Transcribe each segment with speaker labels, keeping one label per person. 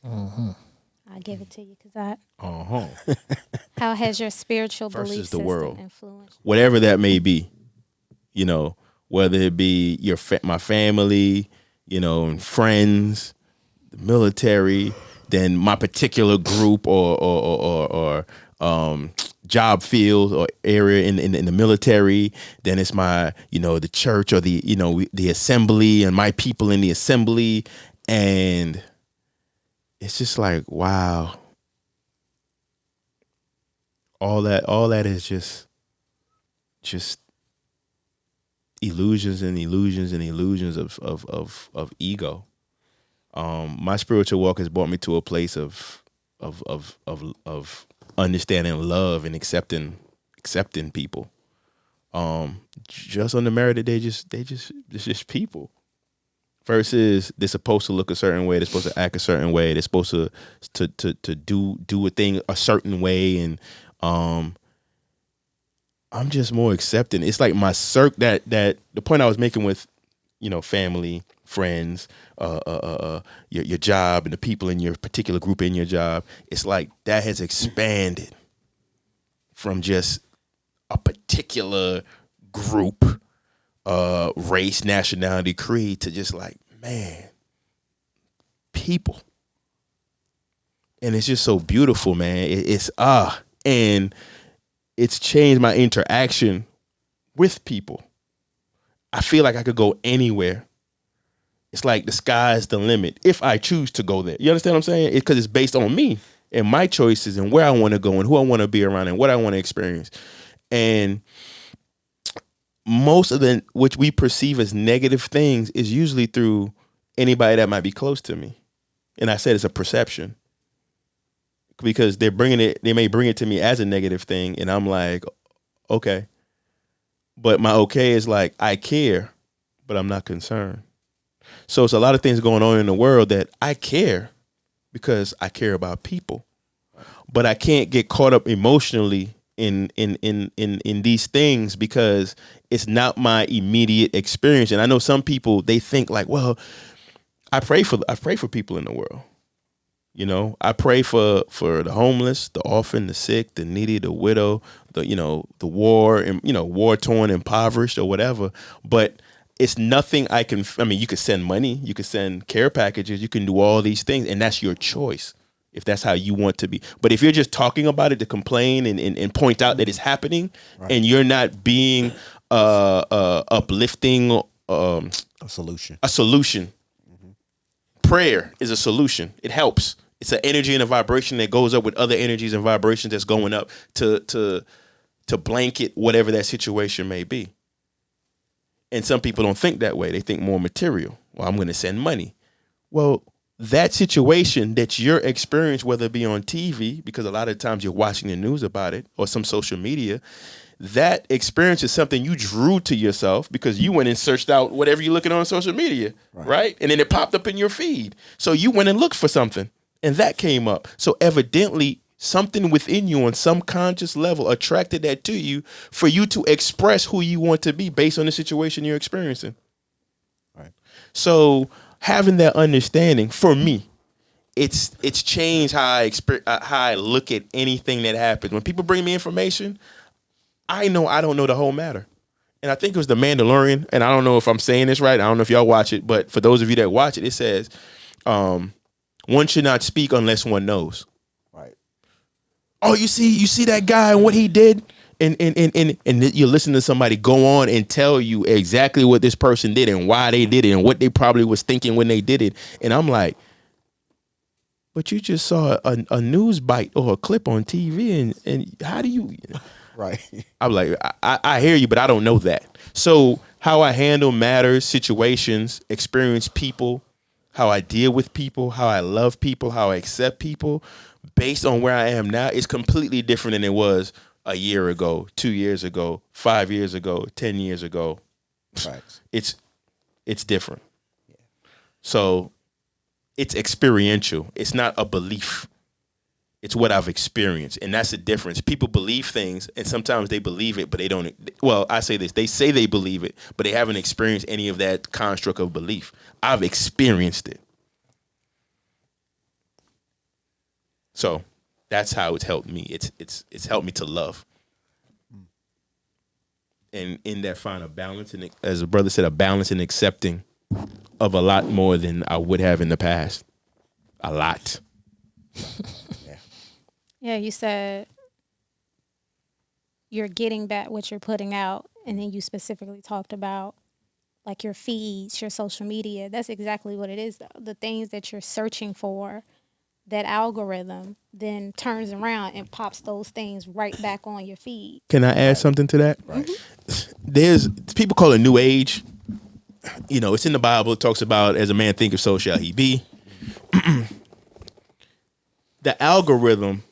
Speaker 1: I'll give it to you because I.
Speaker 2: Uh-huh.
Speaker 1: How has your spiritual belief
Speaker 2: Versus the
Speaker 1: system
Speaker 2: world.
Speaker 1: influenced you?
Speaker 2: Whatever that may be, you know, whether it be my family, and friends, the military, then my particular group or job field or area in the military. Then it's my the church or the assembly and my people in the assembly, and it's just like wow, all that is just illusions and illusions and illusions of ego. My spiritual walk has brought me to a place of understanding love and accepting people. Just on the merit that they just it's just people. Versus they're supposed to look a certain way, they're supposed to act a certain way, they're supposed to do a thing a certain way, and um I'm just more accepting. It's like my that the point I was making with family, friends, your job, and the people in your particular group in your job. It's like that has expanded from just a particular group, race, nationality, creed to just like man, people, and it's just so beautiful, man. And it's changed my interaction with people. I feel like I could go anywhere. It's like the sky's the limit if I choose to go there. You understand what I'm saying? Because it's based on me and my choices and where I want to go and who I want to be around and what I want to experience. And most of the which we perceive as negative things is usually through anybody that might be close to me. And I said it's a perception because they may bring it to me as a negative thing, and I'm like, okay, but my okay is like I care, but I'm not concerned. So it's a lot of things going on in the world that I care because I care about people, but I can't get caught up emotionally in these things because it's not my immediate experience. And I know some people they think like, well, I pray for people in the world. I pray for the homeless, the orphan, the sick, the needy, the widow, the war and war torn, impoverished, or whatever. But it's nothing I can. I mean, you could send money, you could send care packages, you can do all these things, and that's your choice if that's how you want to be. But if you're just talking about it to complain and point out that it's happening,
Speaker 3: Right.
Speaker 2: and you're not being uplifting,
Speaker 3: A solution.
Speaker 2: a solution. Prayer is a solution. It helps. It's an energy and a vibration that goes up with other energies and vibrations that's going up to blanket whatever that situation may be. And some people don't think that way. They think more material. Well, I'm going to send money. Well, that situation that you're experiencing, whether it be on TV, because a lot of times you're watching the news about it, or some social media, that experience is something you drew to yourself because you went and searched out whatever you're looking on social media, right? And then it popped up in your feed. So you went and looked for something, and that came up. So evidently, something within you on some conscious level attracted that to you for you to express who you want to be based on the situation you're experiencing.
Speaker 3: Right.
Speaker 2: So having that understanding for me, it's changed how I look at anything that happens. When people bring me information, I know I don't know the whole matter. And I think it was The Mandalorian, and I don't know if I'm saying this right. I don't know if y'all watch it, but for those of you that watch it, it says one should not speak unless one knows.
Speaker 3: Right.
Speaker 2: Oh, you see that guy and what he did, and you listen to somebody go on and tell you exactly what this person did and why they did it and what they probably was thinking when they did it, and I'm like, but you just saw a news bite or a clip on TV, and how do you?
Speaker 3: Right.
Speaker 2: I'm like, I hear you, but I don't know that. So how I handle matters, situations, experience people, how I deal with people, how I love people, how I accept people, based on where I am now, is completely different than it was a year ago, 2 years ago, 5 years ago, 10 years ago.
Speaker 3: Facts.
Speaker 2: It's different. So it's experiential. It's not a belief. It's what I've experienced, and that's the difference. People believe things, and sometimes they believe it, but they don't. Well, I say this: they say they believe it, but they haven't experienced any of that construct of belief. I've experienced it. So that's how it's helped me. It's helped me to love. And in that, find a balance, and as a brother said, a balance in accepting of a lot more than I would have in the past. A lot.
Speaker 1: Yeah, you said you're getting back what you're putting out, and then you specifically talked about like your feeds, your social media. That's exactly what it is, though. The things that you're searching for, that algorithm then turns around and pops those things right back on your feed.
Speaker 2: Can I add something to that?
Speaker 3: Right.
Speaker 2: There's people call it New Age. You know, it's in the Bible. It talks about as a man thinketh, so shall he be. The algorithm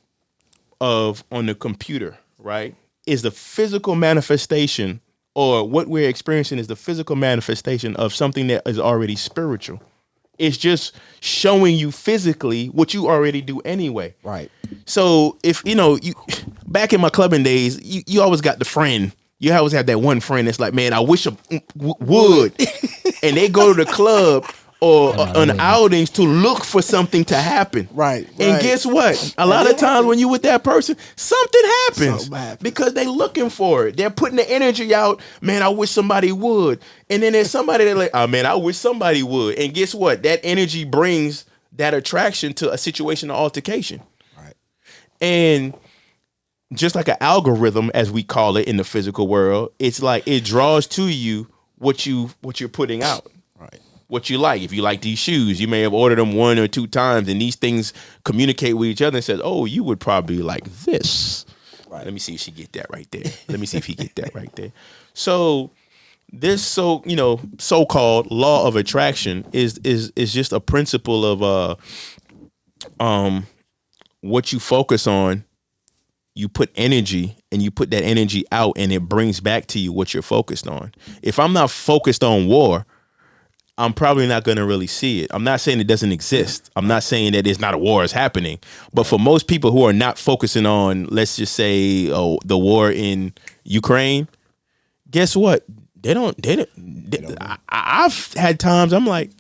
Speaker 2: of on the computer, right, is the physical manifestation, or what we're experiencing is the physical manifestation of something that is already spiritual. It's just showing you physically what you already do anyway.
Speaker 3: Right.
Speaker 2: So if you back in my clubbing days, you always got the friend. You always have that one friend that's like, man, I wish I would. And they go to the club or on outings to look for something to happen.
Speaker 3: Right.
Speaker 2: And guess what? A lot of times when you with that person, something happens.
Speaker 3: Something happens.
Speaker 2: Because they looking for it. They're putting the energy out. Man, I wish somebody would. And then there's somebody that like, oh man, I wish somebody would. And guess what? That energy brings that attraction to a situation of altercation.
Speaker 3: Right.
Speaker 2: And just like an algorithm, as we call it in the physical world, it's like it draws to you what you're putting out.
Speaker 3: Right.
Speaker 2: What you like. If you like these shoes, you may have ordered them 1 or 2 times, and these things communicate with each other and says, oh, you would probably like this.
Speaker 3: Right.
Speaker 2: Let me see if she get that right there. Let me see if he get that right there. So this so-called law of attraction is just a principle of what you focus on. You put energy and you put that energy out, and it brings back to you what you're focused on. If I'm not focused on war, I'm probably not going to really see it. I'm not saying it doesn't exist. I'm not saying that it's not a war is happening. But for most people who are not focusing on, let's just say, the war in Ukraine, guess what? I've had times I'm like,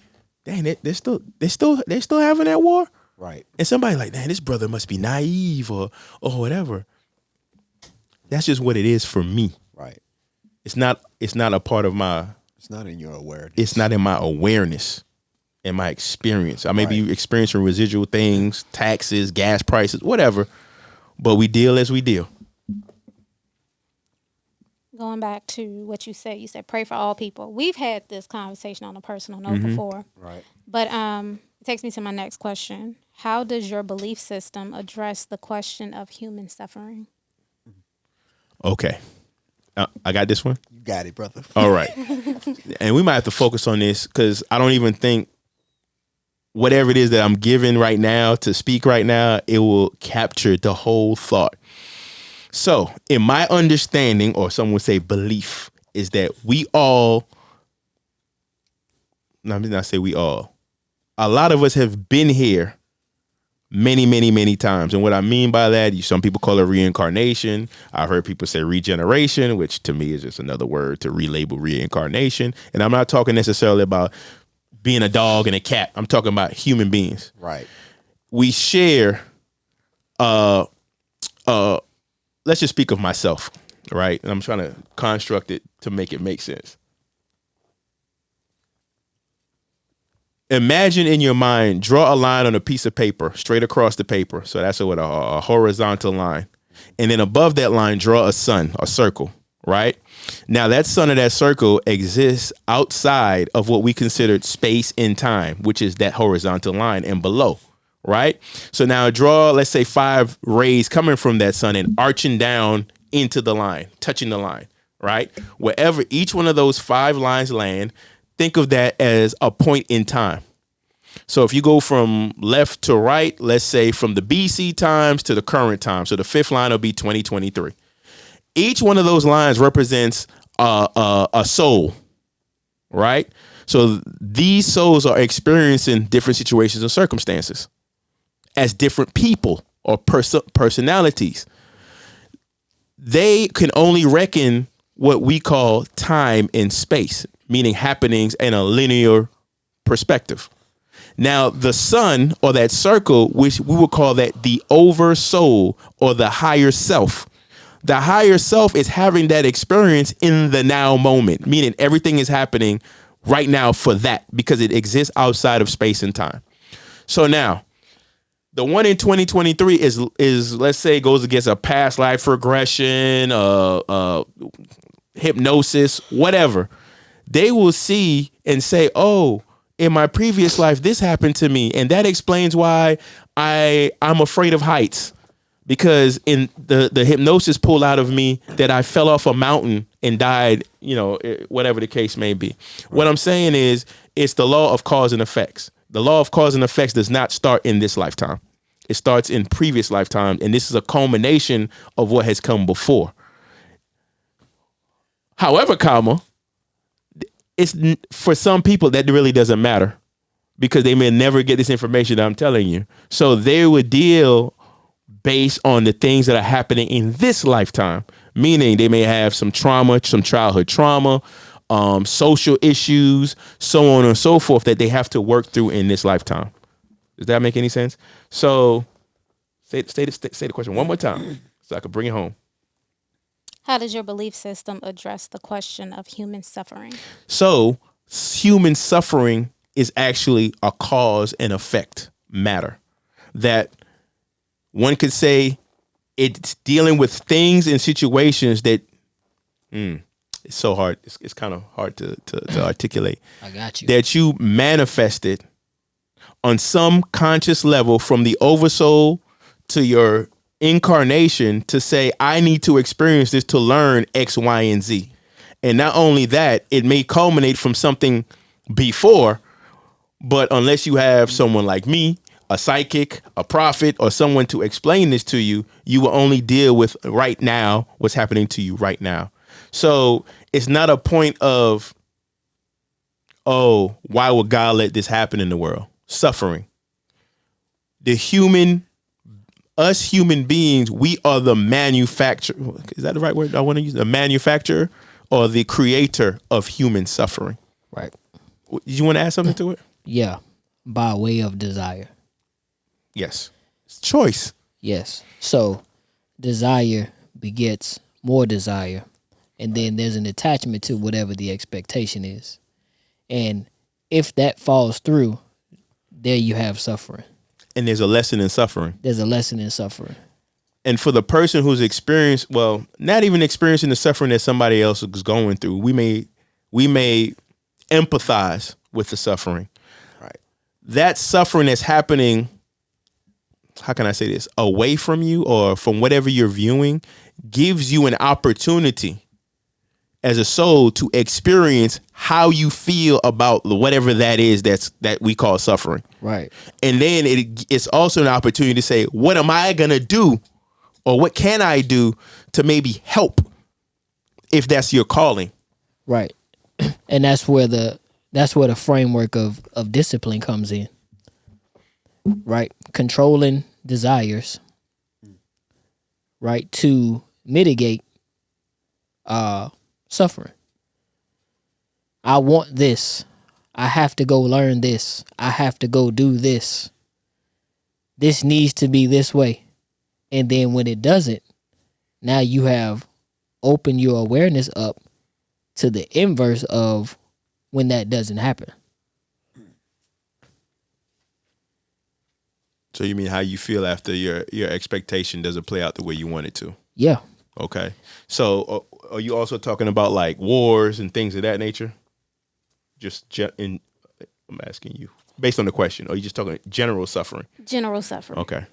Speaker 2: dang, they're still having that war.
Speaker 3: Right.
Speaker 2: And somebody like, man, this brother must be naive or whatever. That's just what it is for me.
Speaker 3: Right.
Speaker 2: It's not a part of my.
Speaker 3: It's not in your awareness.
Speaker 2: It's not in my awareness and my experience. I may be experiencing residual things, taxes, gas prices, whatever, but we deal as we deal.
Speaker 1: Going back to what you said pray for all people. We've had this conversation on a personal note before.
Speaker 3: Right.
Speaker 1: But it takes me to my next question. How does your belief system address the question of human suffering?
Speaker 2: Okay. I got this one.
Speaker 3: You got it, brother.
Speaker 2: All right. And we might have to focus on this because I don't even think whatever it is that I'm given right now to speak right now, it will capture the whole thought. So in my understanding, or some would say belief, is that we all, let me not say we all, a lot of us have been here many, many, many times. And what I mean by that, some people call it reincarnation. I've heard people say regeneration, which to me is just another word to relabel reincarnation. And I'm not talking necessarily about being a dog and a cat. I'm talking about human beings.
Speaker 3: Right.
Speaker 2: We share, let's just speak of myself, right? And I'm trying to construct it to make it make sense. Imagine in your mind, draw a line on a piece of paper, straight across the paper. So that's a horizontal line. And then above that line, draw a sun, a circle, right? Now that sun of that circle exists outside of what we considered space and time, which is that horizontal line and below, right? So now draw, let's say 5 rays coming from that sun and arching down into the line, touching the line, right? Wherever each one of those 5 lines land, think of that as a point in time. So if you go from left to right, let's say from the BC times to the current time. So the 5th line will be 2023. Each one of those lines represents a soul, right? So these souls are experiencing different situations and circumstances as different people or personalities. They can only reckon what we call time and space, meaning happenings in a linear perspective. Now, the sun or that circle, which we would call that the over soul or the higher self. The higher self is having that experience in the now moment, meaning everything is happening right now for that because it exists outside of space and time. So now, the one in 2023 is let's say goes against a past life regression, hypnosis, whatever. They will see and say, "Oh, in my previous life, this happened to me, and that explains why I'm afraid of heights." Because in the hypnosis pulled out of me that I fell off a mountain and died, whatever the case may be. Right. What I'm saying is it's the law of cause and effects. The law of cause and effects does not start in this lifetime. It starts in previous lifetimes, and this is a culmination of what has come before. However, it's for some people that really doesn't matter because they may never get this information that I'm telling you. So they would deal based on the things that are happening in this lifetime, meaning they may have some trauma, some childhood trauma, social issues, so on and so forth that they have to work through in this lifetime. Does that make any sense? So say the question one more time so I can bring it home.
Speaker 1: How does your belief system address the question of human suffering?
Speaker 2: So human suffering is actually a cause and effect matter that one could say it's dealing with things and situations that it's so hard. It's kind of hard to articulate.
Speaker 4: I got you.
Speaker 2: That you manifested on some conscious level from the oversoul to your incarnation to say, I need to experience this to learn X, Y, and Z. And not only that, it may culminate from something before, but unless you have someone like me, a psychic, a prophet, or someone to explain this to you, you will only deal with right now, what's happening to you right now. So it's not a point of, oh, why would God let this happen in the world? Suffering. Us human beings, we are the manufacturer. Is that the right word I want to use? The manufacturer or the creator of human suffering.
Speaker 4: Right.
Speaker 2: You want to add something to it?
Speaker 4: Yeah. By way of desire.
Speaker 2: Yes. It's choice.
Speaker 4: Yes. So desire begets more desire. And then there's an attachment to whatever the expectation is. And if that falls through, there you have suffering.
Speaker 2: And there's a lesson in suffering.
Speaker 4: There's a lesson in suffering.
Speaker 2: And for the person who's experienced, well, not even experiencing the suffering that somebody else is going through, we may empathize with the suffering.
Speaker 3: Right.
Speaker 2: That suffering that's happening, how can I say this, away from you or from whatever you're viewing, gives you an opportunity as a soul to experience how you feel about whatever that is that we call suffering.
Speaker 4: Right.
Speaker 2: And then it's also an opportunity to say, what am I going to do or what can I do to maybe help if that's your calling?
Speaker 4: Right. And that's where the framework of discipline comes in. Right? Controlling desires, right, to mitigate suffering. I want this. I have to go learn this. I have to go do this. This needs to be this way. And then when it doesn't, now you have opened your awareness up to the inverse of when that doesn't happen.
Speaker 2: So you mean how you feel after your expectation doesn't play out the way you want it to?
Speaker 4: Yeah.
Speaker 2: Okay. So are you also talking about like wars and things of that nature? I'm asking you based on the question. Or are you just talking general suffering?
Speaker 1: General suffering.
Speaker 2: Okay.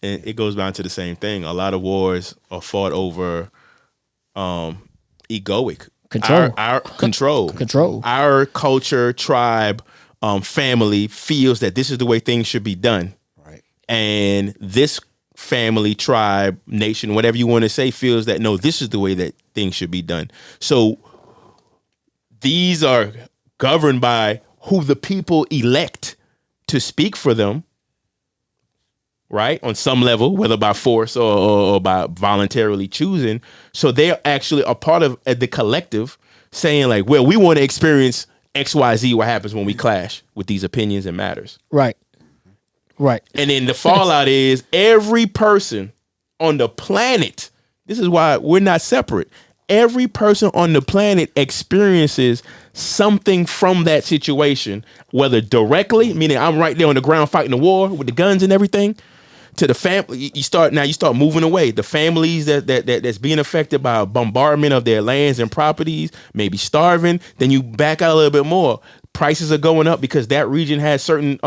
Speaker 2: And it goes down to the same thing. A lot of wars are fought over egoic.
Speaker 4: Control.
Speaker 2: Our control.
Speaker 4: Control.
Speaker 2: Our culture, tribe, family feels that this is the way things should be done.
Speaker 3: Right.
Speaker 2: And this family, tribe, nation, whatever you want to say, feels that, no, this is the way that things should be done. So these are governed by who the people elect to speak for them, right? On some level, whether by force or by voluntarily choosing. So they're actually a part of the collective saying like, well, we want to experience XYZ what happens when we clash with these opinions and matters.
Speaker 4: Right. Right.
Speaker 2: And then the fallout is every person on the planet. This is why we're not separate. Every person on the planet experiences something from that situation, whether directly, meaning I'm right there on the ground fighting the war with the guns and everything, to the family. You start moving away. The families that's being affected by a bombardment of their lands and properties, maybe starving. Then you back out a little bit more. Prices are going up because that region has certain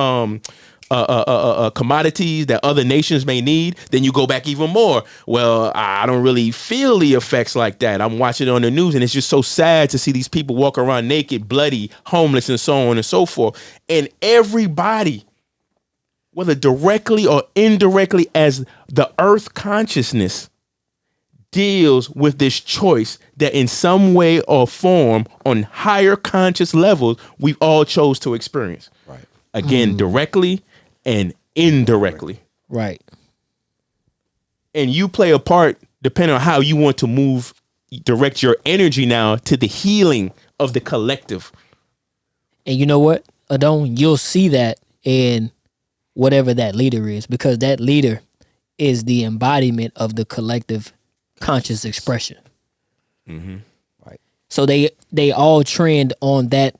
Speaker 2: commodities that other nations may need. Then you go back even more. Well, I don't really feel the effects like that. I'm watching it on the news, and it's just so sad to see these people walk around naked, bloody, homeless, and so on and so forth. And everybody, whether directly or indirectly, as the earth consciousness, deals with this choice that in some way or form, on higher conscious levels, we all chose to experience.
Speaker 3: Right.
Speaker 2: Again, directly and indirectly.
Speaker 4: Right.
Speaker 2: And you play a part depending on how you want to direct your energy now to the healing of the collective.
Speaker 4: And you know what, Adon, you'll see that in whatever that leader is, because that leader is the embodiment of the collective conscious expression.
Speaker 2: Mm-hmm.
Speaker 3: Right.
Speaker 4: So they all trend on that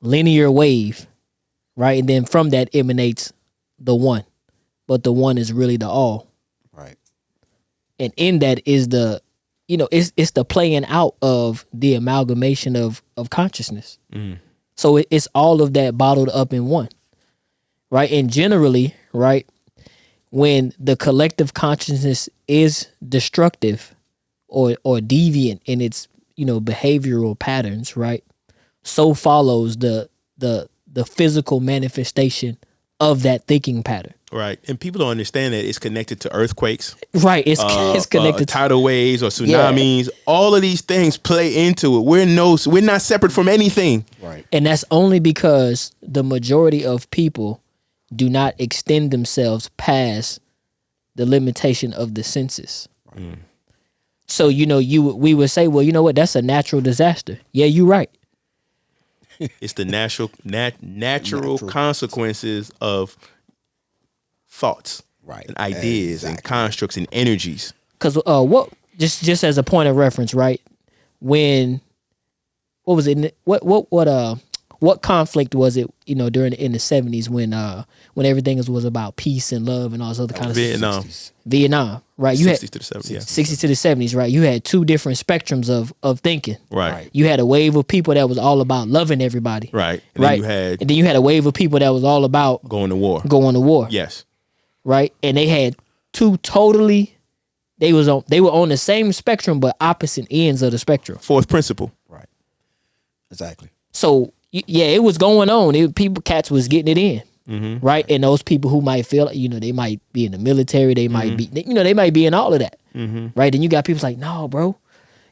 Speaker 4: linear wave, right? And then from that emanates the one, but the one is really the all.
Speaker 3: Right.
Speaker 4: And in that is the, it's the playing out of the amalgamation of consciousness.
Speaker 2: Mm.
Speaker 4: So it's all of that bottled up in one, right? And generally, right, when the collective consciousness is destructive or deviant in its, behavioral patterns, right, so follows the physical manifestation of that thinking pattern.
Speaker 2: Right. And people don't understand that it's connected to earthquakes.
Speaker 4: Right. It's connected to
Speaker 2: tidal waves or tsunamis. All of these things play into it. We're not separate from anything.
Speaker 3: Right.
Speaker 4: And that's only because the majority of people do not extend themselves past the limitation of the senses.
Speaker 2: Mm.
Speaker 4: So, we would say, well, you know what? That's a natural disaster. Yeah, you're right.
Speaker 2: It's the natural consequences of thoughts,
Speaker 3: Right.
Speaker 2: and ideas and
Speaker 3: Exactly.
Speaker 2: constructs and energies.
Speaker 4: Because what just as a point of reference, right? What was it? What conflict was it? During in the 70s when everything was about peace and love and all this other kind of
Speaker 2: Vietnam.
Speaker 4: stuff. Vietnam, right? You had
Speaker 2: 60s to the 70s. Yeah.
Speaker 4: 60s to the 70s, right? You had two different spectrums of thinking.
Speaker 2: Right.
Speaker 3: Right.
Speaker 4: You had a wave of people that was all about loving everybody.
Speaker 2: Right. And
Speaker 4: Right.
Speaker 2: then
Speaker 4: And then you had a wave of people that was all about
Speaker 2: going to war.
Speaker 4: going to war.
Speaker 2: Yes.
Speaker 4: Right? And they had two totally they were on the same spectrum but opposite ends of the spectrum.
Speaker 2: Fourth principle.
Speaker 3: Right. Exactly.
Speaker 4: So yeah, it was going on. Cats was getting it in.
Speaker 2: Mm-hmm.
Speaker 4: Right? And those people who might feel they might be in the military, they might be they might be in all of that.
Speaker 2: Mm-hmm.
Speaker 4: Right? And you got people like, "No, bro.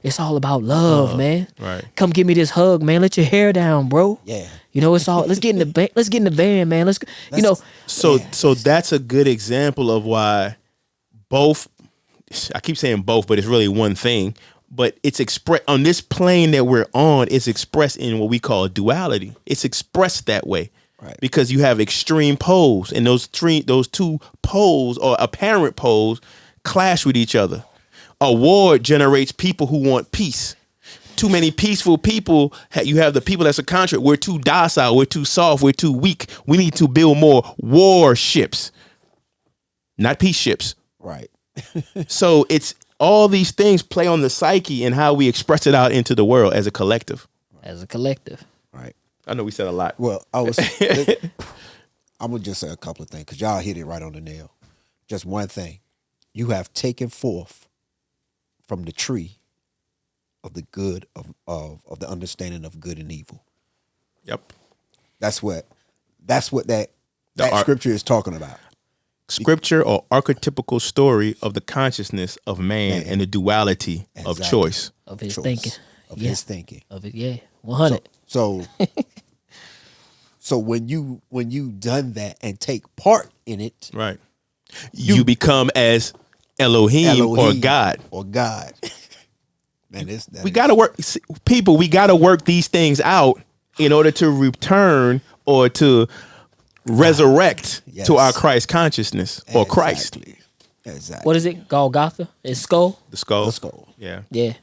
Speaker 4: It's all about love, man.
Speaker 2: Right.
Speaker 4: Come give me this hug, man. Let your hair down, bro.
Speaker 3: Yeah.
Speaker 4: It's all. Let's get in the van, man.
Speaker 2: So that's a good example of why both, I keep saying both, but it's really one thing, but it's expressed on this plane that we're on. It's expressed in what we call duality. It's expressed that way.
Speaker 3: Right.
Speaker 2: Because you have extreme poles, and those two poles or apparent poles clash with each other. A war generates people who want peace. Too many peaceful people. You have the people that's a contrary. We're too docile. We're too soft. We're too weak. We need to build more warships, not peace ships.
Speaker 3: Right.
Speaker 2: So it's all these things play on the psyche and how we express it out into the world as a collective.
Speaker 4: As a collective.
Speaker 3: Right.
Speaker 2: I know we said a lot.
Speaker 3: Well, I'm gonna just say a couple of things because y'all hit it right on the nail. Just one thing. You have taken forth from the tree of the good of the understanding of good and evil.
Speaker 2: Yep.
Speaker 3: That's what that
Speaker 2: arc-
Speaker 3: scripture is talking about.
Speaker 2: Scripture or archetypical story of the consciousness of man and the duality of
Speaker 3: Exactly.
Speaker 2: choice.
Speaker 4: Of his
Speaker 3: Choice
Speaker 4: thinking.
Speaker 3: of
Speaker 4: Yeah.
Speaker 3: his thinking.
Speaker 4: Of it, yeah. 100.
Speaker 3: So when you done that and take part in it,
Speaker 2: Right. You become as Elohim or God.
Speaker 3: or God. Man, we
Speaker 2: We gotta work, people. We gotta work these things out in order to return or to resurrect
Speaker 3: Yes.
Speaker 2: to our Christ consciousness or Christ.
Speaker 3: Exactly.
Speaker 4: What is it? Golgotha? It's skull?
Speaker 2: The skull.
Speaker 3: The skull.
Speaker 2: Yeah.
Speaker 4: Yeah.